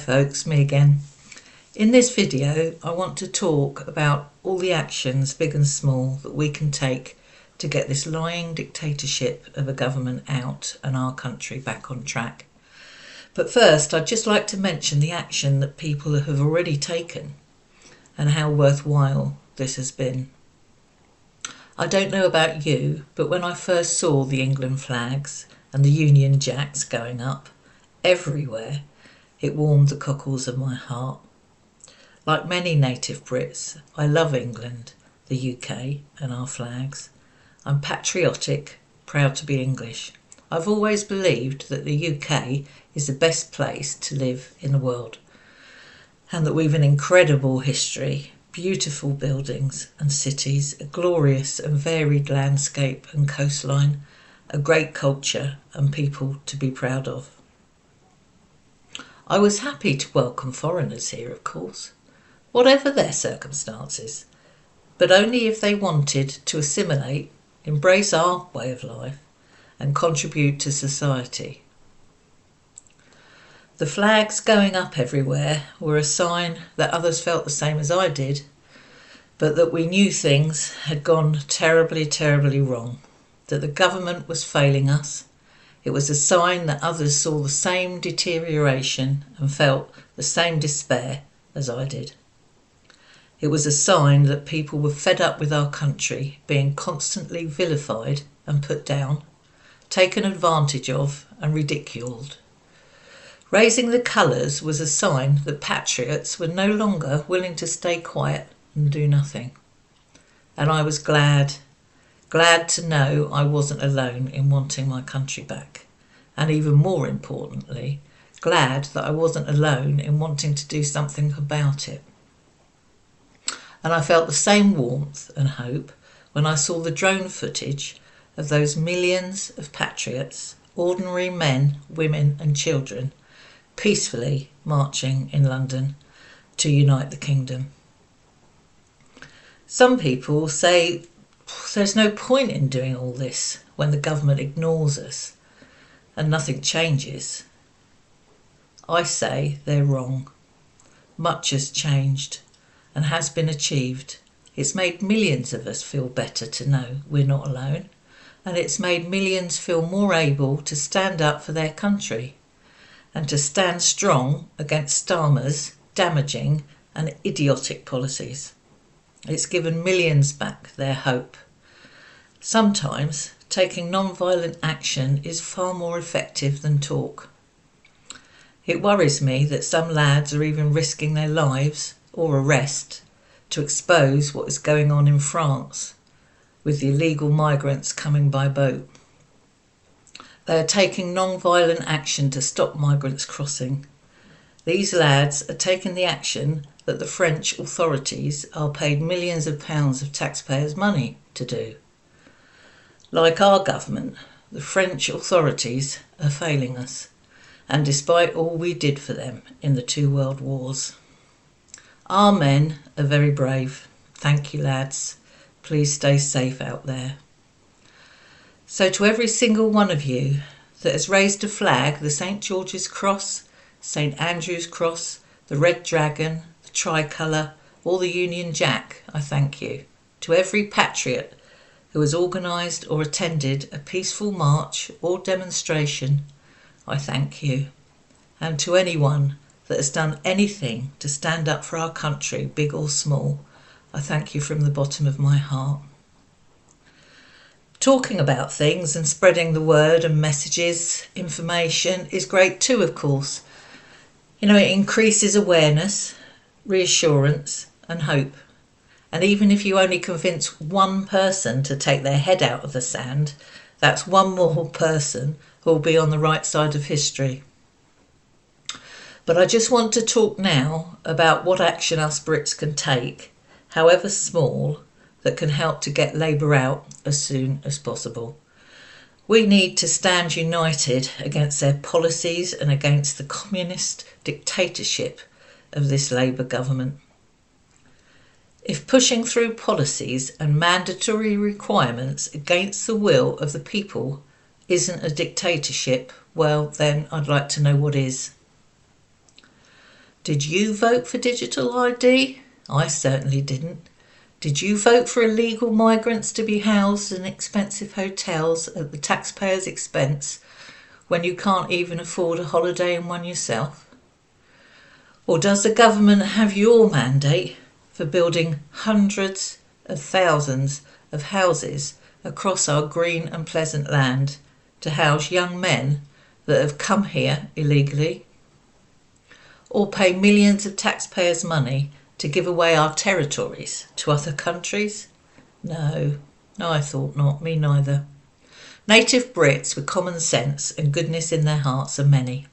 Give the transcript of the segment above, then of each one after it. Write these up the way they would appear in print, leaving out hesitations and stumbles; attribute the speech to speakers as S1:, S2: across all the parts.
S1: Folks, me again. In this video I want to talk about all the actions, big and small, that we can take to get this lying dictatorship of a government out and our country back on track. But first I'd just like to mention the action that people have already taken and how worthwhile this has been. I don't know about you, but when I first saw the England flags and the Union Jacks going up everywhere, it warmed the cockles of my heart. Like many native Brits, I love England, the UK and our flags. I'm patriotic, proud to be English. I've always believed that the UK is the best place to live in the world and that we've an incredible history, beautiful buildings and cities, a glorious and varied landscape and coastline, a great culture and people to be proud of. I was happy to welcome foreigners here, of course, whatever their circumstances, but only if they wanted to assimilate, embrace our way of life and contribute to society. The flags going up everywhere were a sign that others felt the same as I did, but that we knew things had gone terribly, terribly wrong, that the government was failing us. It was a sign that others saw the same deterioration and felt the same despair as I did. It was a sign that people were fed up with our country being constantly vilified and put down, taken advantage of and ridiculed. Raising the colours was a sign that patriots were no longer willing to stay quiet and do nothing. And I was glad to know I wasn't alone in wanting my country back. And even more importantly, glad that I wasn't alone in wanting to do something about it. And I felt the same warmth and hope when I saw the drone footage of those millions of patriots, ordinary men, women and children, peacefully marching in London to unite the kingdom. Some people say there's no point in doing all this when the government ignores us and nothing changes. I say they're wrong. Much has changed and has been achieved. It's made millions of us feel better to know we're not alone, and it's made millions feel more able to stand up for their country and to stand strong against Starmer's damaging and idiotic policies. It's given millions back their hope. Sometimes taking non-violent action is far more effective than talk. It worries me that some lads are even risking their lives or arrest to expose what is going on in France with the illegal migrants coming by boat. They are taking non-violent action to stop migrants crossing. These lads are taking the action that the French authorities are paid millions of pounds of taxpayers' money to do. Like our government, the French authorities are failing us, and despite all we did for them in the 2 world wars. Our men are very brave. Thank you, lads. Please stay safe out there. So to every single one of you that has raised a flag, the St. George's Cross, St. Andrew's Cross, the Red Dragon, the Tricolour, or the Union Jack, I thank you. To every patriot who has organised or attended a peaceful march or demonstration, I thank you. And to anyone that has done anything to stand up for our country, big or small, I thank you from the bottom of my heart. Talking about things and spreading the word and messages, information is great too, of course. It increases awareness, reassurance and hope. And even if you only convince one person to take their head out of the sand, that's one more person who will be on the right side of history. But I just want to talk now about what action us Brits can take, however small, that can help to get Labour out as soon as possible. We need to stand united against their policies and against the communist dictatorship of this Labour government. If pushing through policies and mandatory requirements against the will of the people isn't a dictatorship, well then I'd like to know what is. Did you vote for digital ID? I certainly didn't. Did you vote for illegal migrants to be housed in expensive hotels at the taxpayer's expense when you can't even afford a holiday in one yourself? Or does the government have your mandate for building hundreds of thousands of houses across our green and pleasant land to house young men that have come here illegally? Or pay millions of taxpayers' money to give away our territories to other countries? No, I thought not, me neither. Native Brits with common sense and goodness in their hearts are many.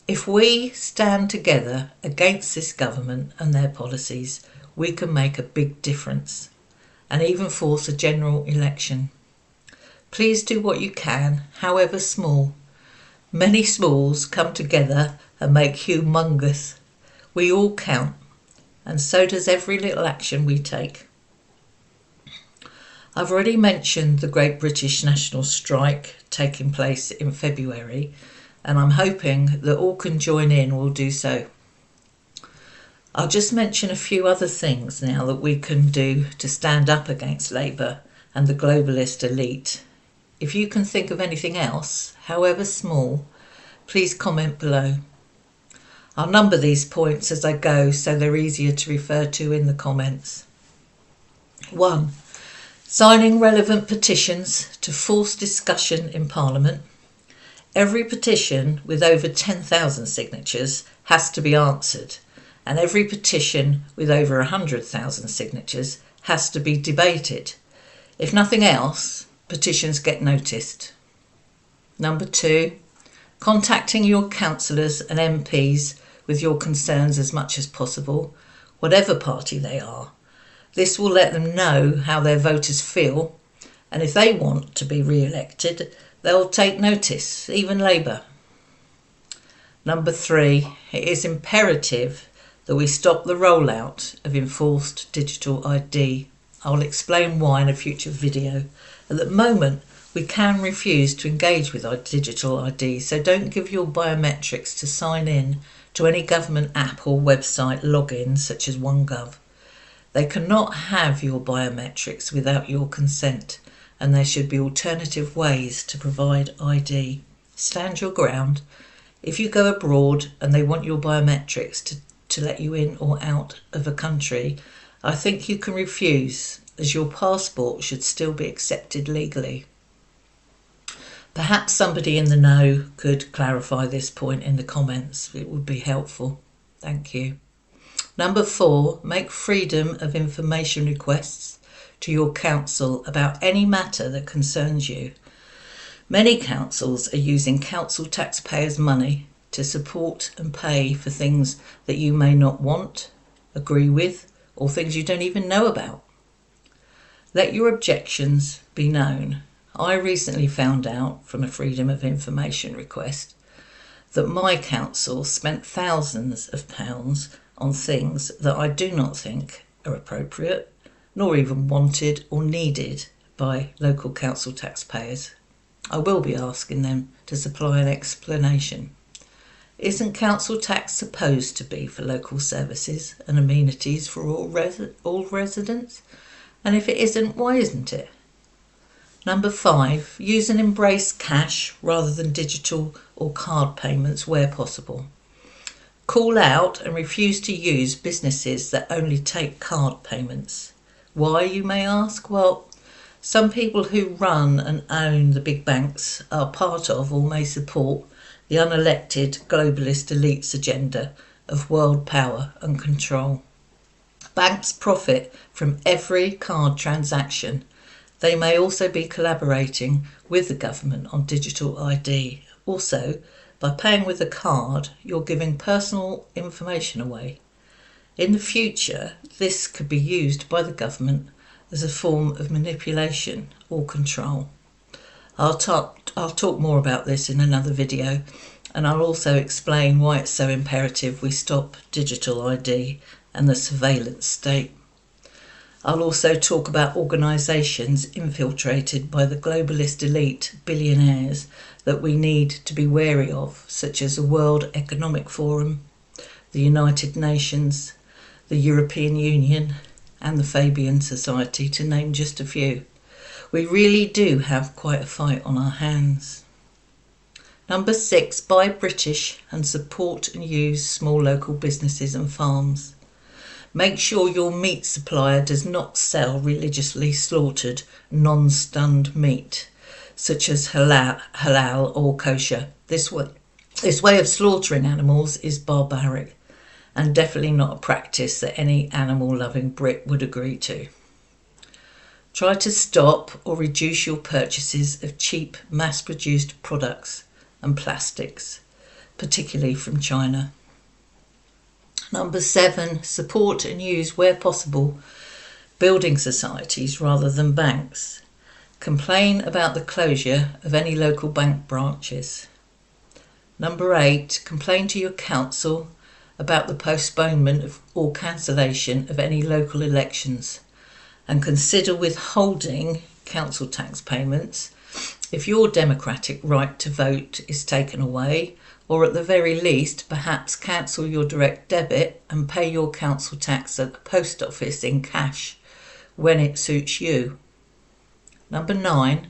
S1: If we stand together against this government and their policies, we can make a big difference and even force a general election. Please do what you can, however small. Many smalls come together and make humongous. We all count, and so does every little action we take. I've already mentioned the Great British National Strike taking place in February, and I'm hoping that all can join in will do so. I'll just mention a few other things now that we can do to stand up against Labour and the globalist elite. If you can think of anything else, however small, please comment below. I'll number these points as I go so they're easier to refer to in the comments. 1. Signing relevant petitions to force discussion in Parliament. Every petition with over 10,000 signatures has to be answered, and every petition with over 100,000 signatures has to be debated. If nothing else, petitions get noticed. 2. Contacting your councillors and MPs with your concerns as much as possible, whatever party they are. This will let them know how their voters feel, and if they want to be re-elected, they'll take notice, even Labour. 3. It is imperative that we stop the rollout of enforced digital ID. I'll explain why in a future video. At the moment, we can refuse to engage with our digital ID, so don't give your biometrics to sign in to any government app or website login such as OneGov. They cannot have your biometrics without your consent, and there should be alternative ways to provide ID. Stand your ground. If you go abroad and they want your biometrics to let you in or out of a country, I think you can refuse, as your passport should still be accepted legally. Perhaps somebody in the know could clarify this point in the comments. It would be helpful. Thank you. 4. Make freedom of information requests to your council about any matter that concerns you. Many councils are using council taxpayers' money to support and pay for things that you may not want, agree with, or things you don't even know about. Let your objections be known. I recently found out from a freedom of information request that my council spent thousands of pounds on things that I do not think are appropriate, nor even wanted or needed by local council taxpayers. I will be asking them to supply an explanation. Isn't council tax supposed to be for local services and amenities for all residents? And if it isn't, why isn't it? 5. Use and embrace cash rather than digital or card payments where possible. Call out and refuse to use businesses that only take card payments. Why, you may ask? Well, some people who run and own the big banks are part of or may support the unelected globalist elite's agenda of world power and control. Banks profit from every card transaction. They may also be collaborating with the government on digital ID. Also, by paying with a card, you're giving personal information away. In the future, this could be used by the government as a form of manipulation or control. I'll talk more about this in another video, and I'll also explain why it's so imperative we stop digital ID and the surveillance state. I'll also talk about organisations infiltrated by the globalist elite billionaires that we need to be wary of, such as the World Economic Forum, the United Nations, the European Union and the Fabian Society, to name just a few. We really do have quite a fight on our hands. Number 6, buy British and support and use small local businesses and farms. Make sure your meat supplier does not sell religiously slaughtered, non-stunned meat, such as halal or kosher. This way of slaughtering animals is barbaric and definitely not a practice that any animal-loving Brit would agree to. Try to stop or reduce your purchases of cheap, mass-produced products and plastics, particularly from China. Number 7, support and use, where possible, building societies rather than banks. Complain about the closure of any local bank branches. Number 8, complain to your council about the postponement of or cancellation of any local elections, and consider withholding council tax payments if your democratic right to vote is taken away, or at the very least perhaps cancel your direct debit and pay your council tax at the post office in cash when it suits you. Number 9,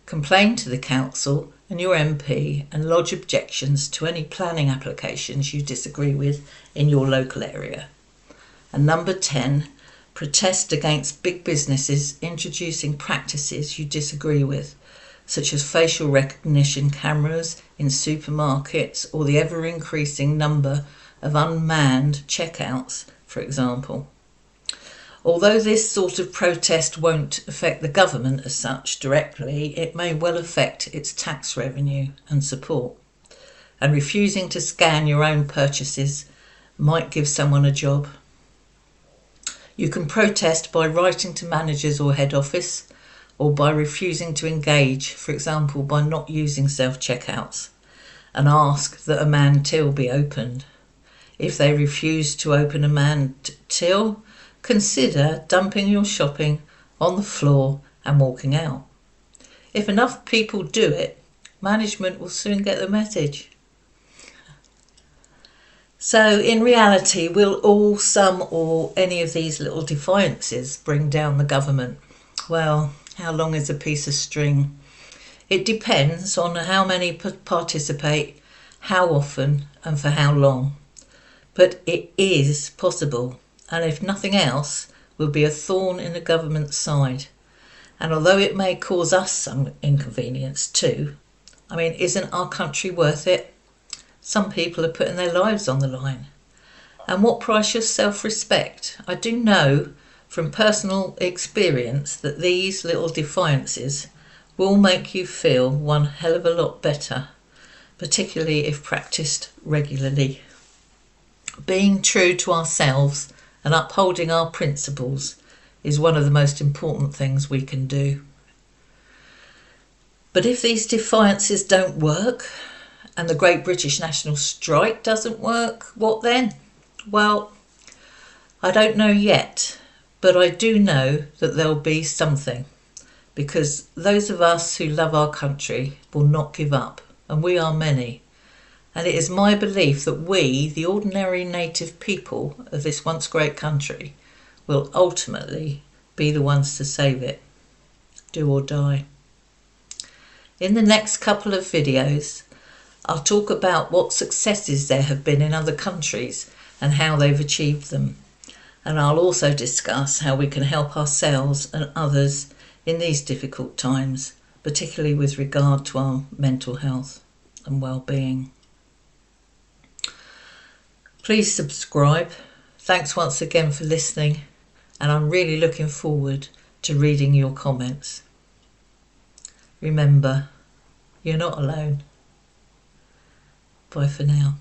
S1: complain to the council and your MP and lodge objections to any planning applications you disagree with in your local area. And number 10, protest against big businesses introducing practices you disagree with, such as facial recognition cameras in supermarkets or the ever-increasing number of unmanned checkouts, for example. Although this sort of protest won't affect the government as such directly, it may well affect its tax revenue and support. And refusing to scan your own purchases might give someone a job. You can protest by writing to managers or head office, or by refusing to engage, for example by not using self-checkouts, and ask that a manned till be opened. If they refuse to open a manned till, consider dumping your shopping on the floor and walking out. If enough people do it, management will soon get the message. So in reality, will all, some or any of these little defiances bring down the government? Well, how long is a piece of string? It depends on how many participate, how often and for how long. But it is possible, and if nothing else, will be a thorn in the government's side. And although it may cause us some inconvenience too, isn't our country worth it? Some people are putting their lives on the line. And what price your self-respect? I do know from personal experience that these little defiances will make you feel one hell of a lot better, particularly if practiced regularly. Being true to ourselves and upholding our principles is one of the most important things we can do. But if these defiances don't work, and the Great British National Strike doesn't work, what then? Well, I don't know yet, but I do know that there'll be something, because those of us who love our country will not give up, and we are many. And it is my belief that we, the ordinary native people of this once great country, will ultimately be the ones to save it. Do or die. In the next couple of videos, I'll talk about what successes there have been in other countries and how they've achieved them. And I'll also discuss how we can help ourselves and others in these difficult times, particularly with regard to our mental health and well-being. Please subscribe. Thanks once again for listening, and I'm really looking forward to reading your comments. Remember, you're not alone. Bye for now.